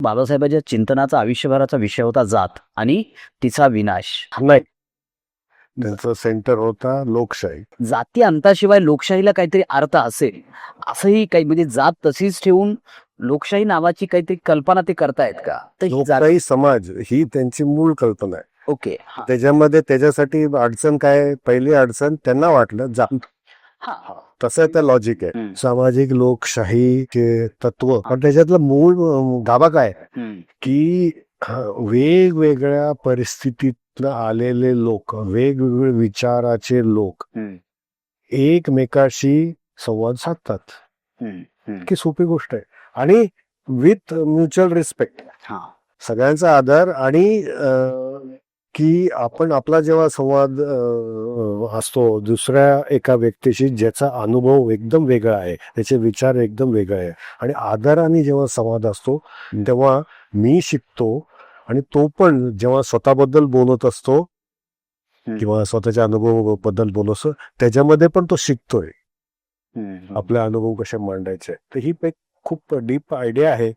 बाबासाहेबांच्या चिंतनाचा आयुष्यभराचा विषय होता जात आणि तिचा विनाश. नाही, त्यांचा सेंटर होता लोकशाही. जाती अंताशिवाय लोकशाहीला काहीतरी अर्थ असेल असंही काही, म्हणजे जात तशीच ठेवून लोकशाही नावाची काहीतरी कल्पना ते करतायत का? तर ही जात- लोकशाही समाज ही त्यांची मूळ कल्पना आहे. ओके. हा. त्याच्यामध्ये त्याच्यासाठी अडचण काय, पहिली अडचण त्यांना वाटलं जात, हा, हा. तसं त्या लॉजिक आहे. हम्म. सामाजिक लोकशाहीचे तत्व, पण त्याच्यातलं मूळ गाभा काय हम्म. की वेगवेगळ्या परिस्थितीतनं आलेले लोक, वेगवेगळे विचाराचे लोक हम्म. एकमेकाशी संवाद साधतात. हम्म. हम्म. की सोपी गोष्ट आहे, आणि विथ म्युच्युअल रिस्पेक्ट, हा. सगळ्यांचा आदर, आणि की आपण आपला जेव्हा संवाद असतो दुसऱ्या एका व्यक्तीशी ज्याचा अनुभव एकदम वेगळा आहे, त्याचे विचार एकदम वेगळे आहे, आणि आदराने जेव्हा संवाद असतो तेव्हा मी शिकतो, आणि तो पण जेव्हा स्वतःबद्दल बोलत असतो किंवा स्वतःच्या अनुभवाबद्दल बोलत असतो त्याच्यामध्ये पण तो शिकतोय हम्म. आपले अनुभव कसे मांडायचे. तर ही एक खूप डीप आयडिया आहे.